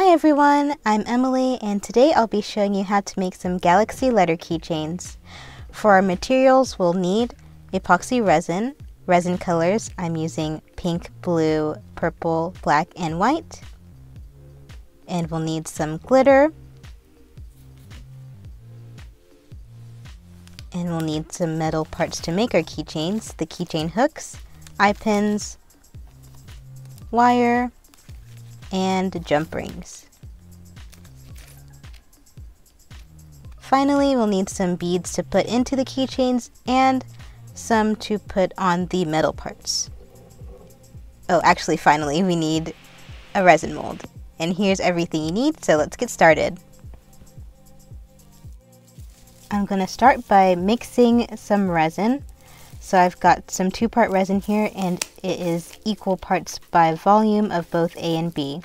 Hi everyone, I'm Emily and today I'll be showing you how to make some galaxy letter keychains. For our materials we'll need epoxy resin, resin colors. I'm using pink, blue, purple, black, and white. And we'll need some glitter. And we'll need some metal parts to make our keychains, the keychain hooks, eye pins, wire, and jump rings. Finally, we'll need some beads to put into the keychains and some to put on the metal parts. Oh, actually, finally, we need a resin mold. And here's everything you need, so let's get started. I'm going to start by mixing some resin. So I've got some 2-part resin here and it is equal parts by volume of both A and B.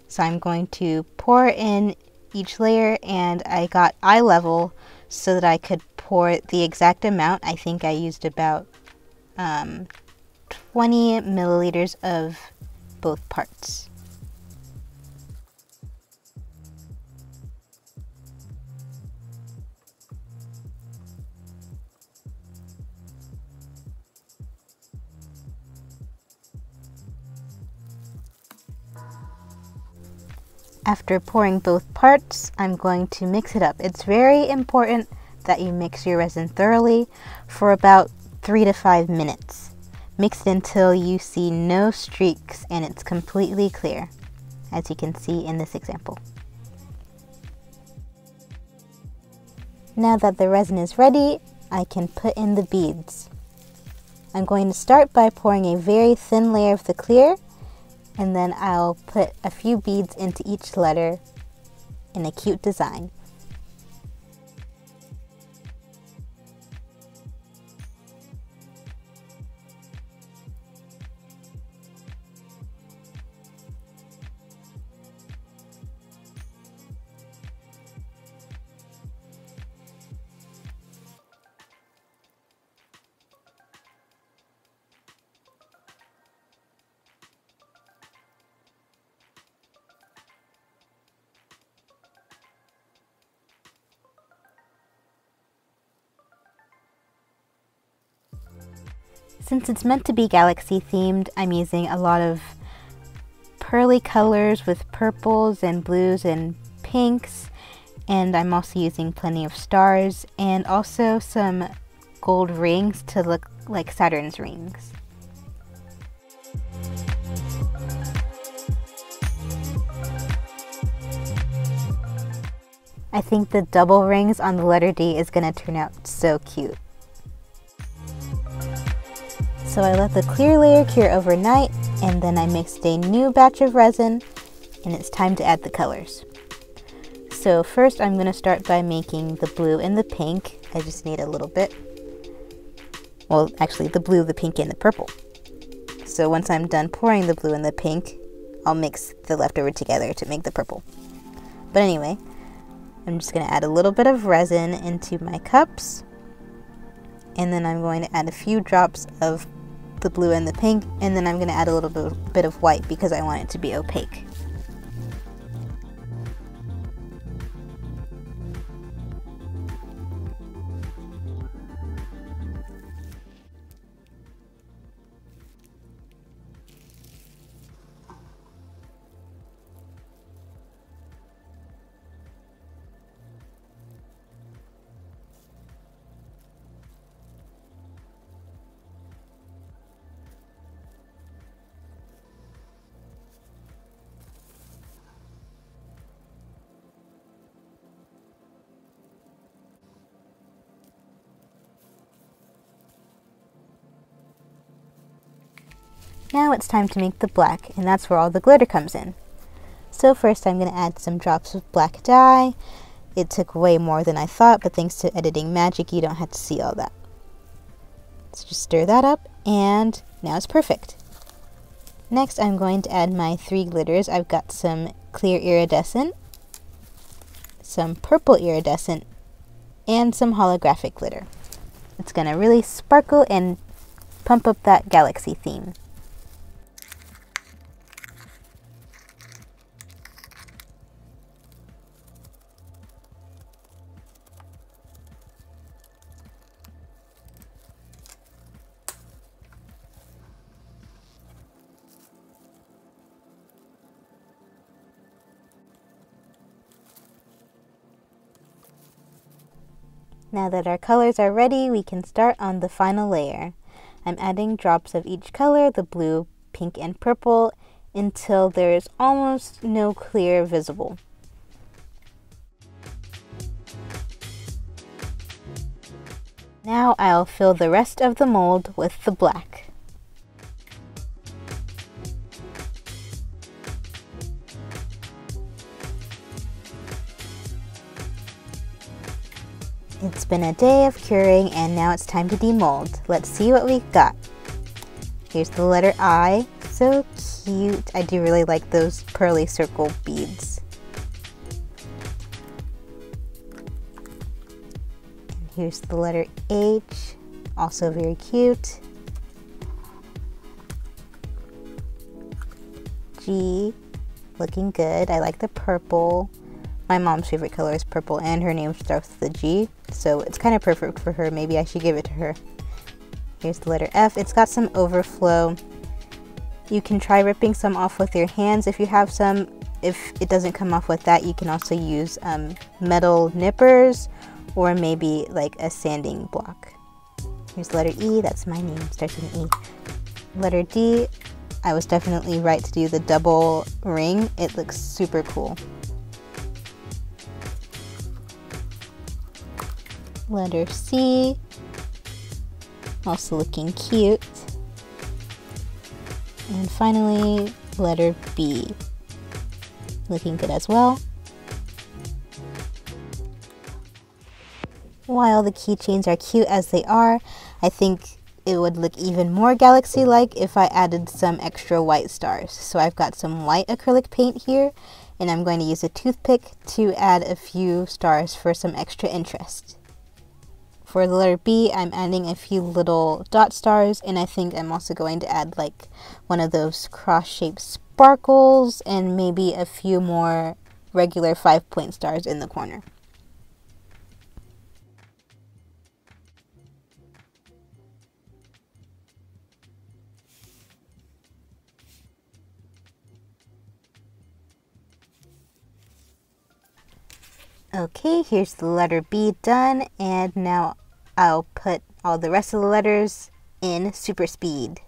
So I'm going to pour in each layer and I got eye level so that I could pour the exact amount. I think I used about 20 milliliters of both parts. After pouring both parts, I'm going to mix it up. It's very important that you mix your resin thoroughly for about 3 to 5 minutes. Mix it until you see no streaks and it's completely clear, as you can see in this example. Now that the resin is ready, I can put in the beads. I'm going to start by pouring a very thin layer of the clear, and then I'll put a few beads into each letter in a cute design. Since it's meant to be galaxy themed, I'm using a lot of pearly colors with purples and blues and pinks, and I'm also using plenty of stars and also some gold rings to look like Saturn's rings. I think the double rings on the letter D is going to turn out so cute. So I let the clear layer cure overnight, and then I mixed a new batch of resin, and it's time to add the colors. So first I'm going to start by making the blue and the pink. I just need a little bit. Well, actually the blue, the pink, and the purple. So once I'm done pouring the blue and the pink, I'll mix the leftover together to make the purple. But anyway, I'm just going to add a little bit of resin into my cups, and then I'm going to add a few drops of the blue and the pink, and then I'm going to add a little bit of white because I want it to be opaque. Now it's time to make the black, and that's where all the glitter comes in. So first I'm going to add some drops of black dye. It took way more than I thought, but thanks to editing magic you don't have to see all that. So just stir that up, and now it's perfect. Next I'm going to add my 3 glitters. I've got some clear iridescent, some purple iridescent, and some holographic glitter. It's going to really sparkle and pump up that galaxy theme. Now that our colors are ready, we can start on the final layer. I'm adding drops of each color, the blue, pink, and purple, until there is almost no clear visible. Now I'll fill the rest of the mold with the black. It's been a day of curing and now it's time to demold. Let's see what we've got. Here's the letter I. So cute. I do really like those pearly circle beads. And here's the letter H. Also very cute. G. Looking good. I like the purple. My mom's favorite color is purple and her name starts with a G, so it's kind of perfect for her. Maybe I should give it to her. Here's the letter F. It's got some overflow. You can try ripping some off with your hands if you have some. If it doesn't come off with that, you can also use metal nippers or maybe like a sanding block. Here's the letter E. That's my name, starts with an E. Letter D. I was definitely right to do the double ring. It looks super cool. Letter C, also looking cute. And finally, letter B, looking good as well. While the keychains are cute as they are, I think it would look even more galaxy-like if I added some extra white stars. So I've got some white acrylic paint here, and I'm going to use a toothpick to add a few stars for some extra interest. For the letter B, I'm adding a few little dot stars, and I think I'm also going to add like one of those cross-shaped sparkles and maybe a few more regular 5-point stars in the corner. Okay, here's the letter B done, and now I'll put all the rest of the letters in super speed.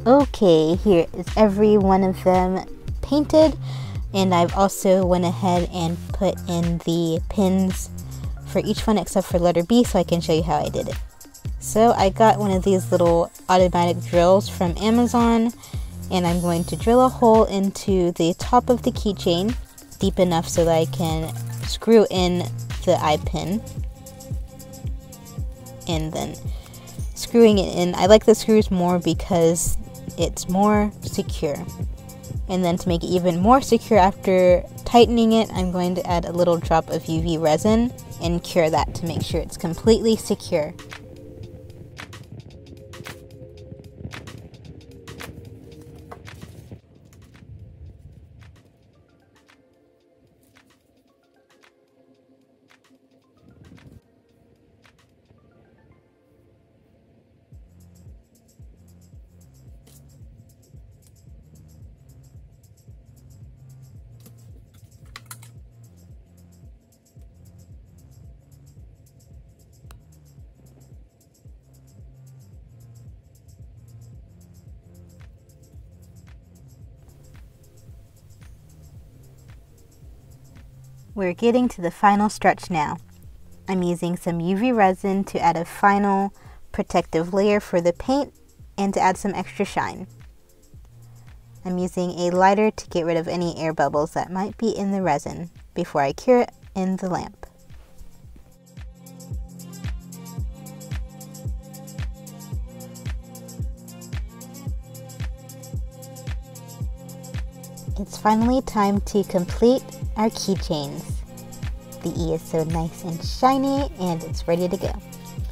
Okay, here is every one of them painted, and I've also went ahead and put in the pins for each one except for letter B so I can show you how I did it. So I got one of these little automatic drills from Amazon, and I'm going to drill a hole into the top of the keychain deep enough so that I can screw in the eye pin, and then screwing it in. I like the screws more because it's more secure. And then to make it even more secure after tightening it, I'm going to add a little drop of UV resin and cure that to make sure it's completely secure. We're getting to the final stretch now. I'm using some UV resin to add a final protective layer for the paint and to add some extra shine. I'm using a lighter to get rid of any air bubbles that might be in the resin before I cure it in the lamp. It's finally time to complete our keychains. The E is so nice and shiny and it's ready to go.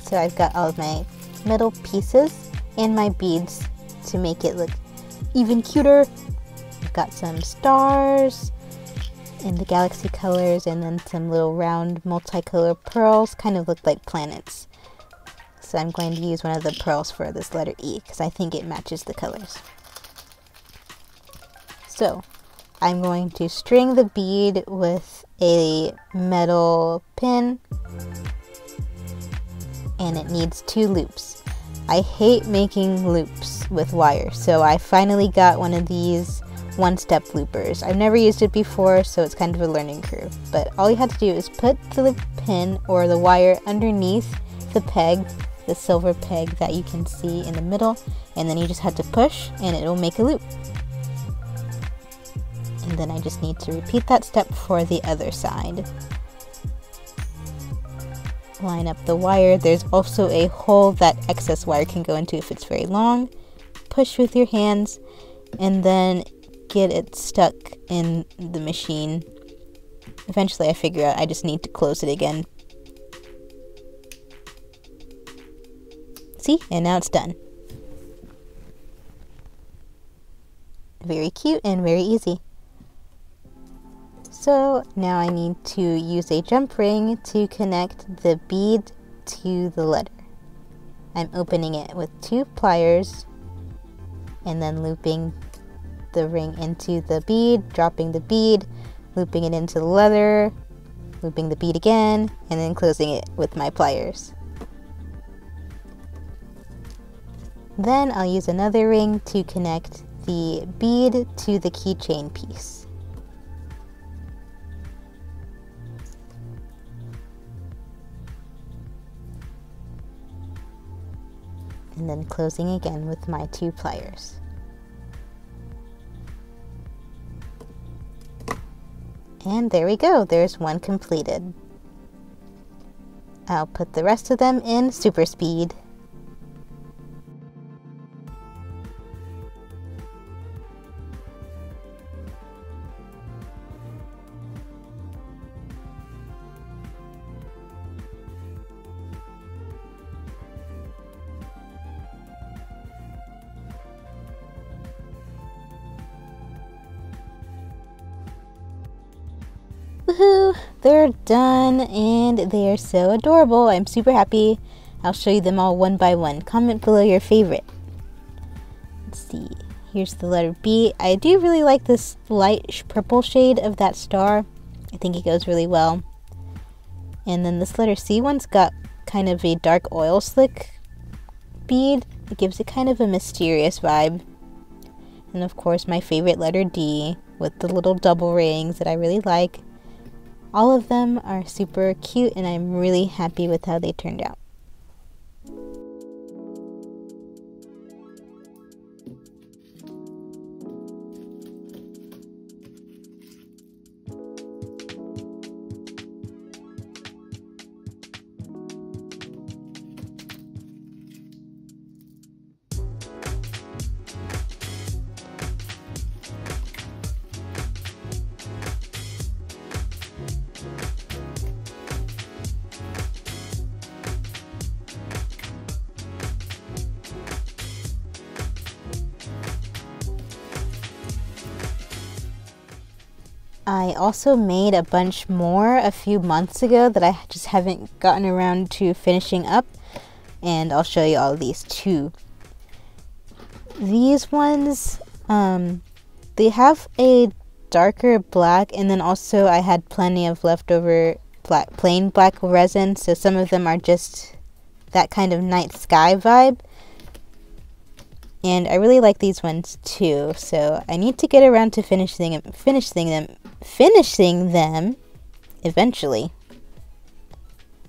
So I've got all of my metal pieces and my beads to make it look even cuter. I've got some stars in the galaxy colors, and then some little round multicolor pearls kind of look like planets. So I'm going to use one of the pearls for this letter E because I think it matches the colors. So I'm going to string the bead with a metal pin, and it needs 2 loops. I hate making loops with wire, so I finally got one of these one-step loopers. I've never used it before, so it's kind of a learning curve, but all you have to do is put the pin or the wire underneath the peg, the silver peg that you can see in the middle, and then you just have to push and it will make a loop. And then I just need to repeat that step for the other side. Line up the wire. There's also a hole that excess wire can go into if it's very long. Push with your hands and then get it stuck in the machine. Eventually I figure out I just need to close it again. See? And now it's done. Very cute and very easy. So now I need to use a jump ring to connect the bead to the letter. I'm opening it with 2 pliers and then looping the ring into the bead, dropping the bead, looping it into the leather, looping the bead again, and then closing it with my pliers. Then I'll use another ring to connect the bead to the keychain piece. And then closing again with my 2 pliers. And there we go, there's one completed. I'll put the rest of them in super speed. Woohoo! They're done and they are so adorable. I'm super happy. I'll show you them all one by one. Comment below your favorite. Let's see. Here's the letter B. I do really like this light purple shade of that star. I think it goes really well. And then this letter C one's got kind of a dark oil slick bead. It gives it kind of a mysterious vibe. And of course my favorite letter D with the little double rings that I really like. All of them are super cute and I'm really happy with how they turned out. I also made a bunch more a few months ago that I just haven't gotten around to finishing up, and I'll show you all of these too. These ones, they have a darker black, and then also I had plenty of leftover plain black resin, so some of them are just that kind of night sky vibe. And I really like these ones too, so I need to get around to finishing them eventually.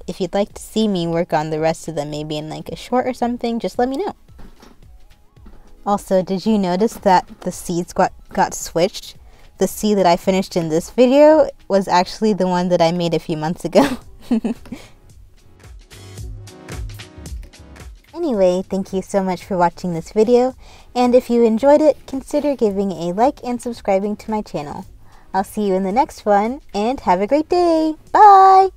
If you'd like to see me work on the rest of them, maybe in like a short or something, just let me know. Also, did you notice that the seeds got switched? The seed that I finished in this video was actually the one that I made a few months ago. Anyway, thank you so much for watching this video, and if you enjoyed it, consider giving a like and subscribing to my channel. I'll see you in the next one, and have a great day! Bye!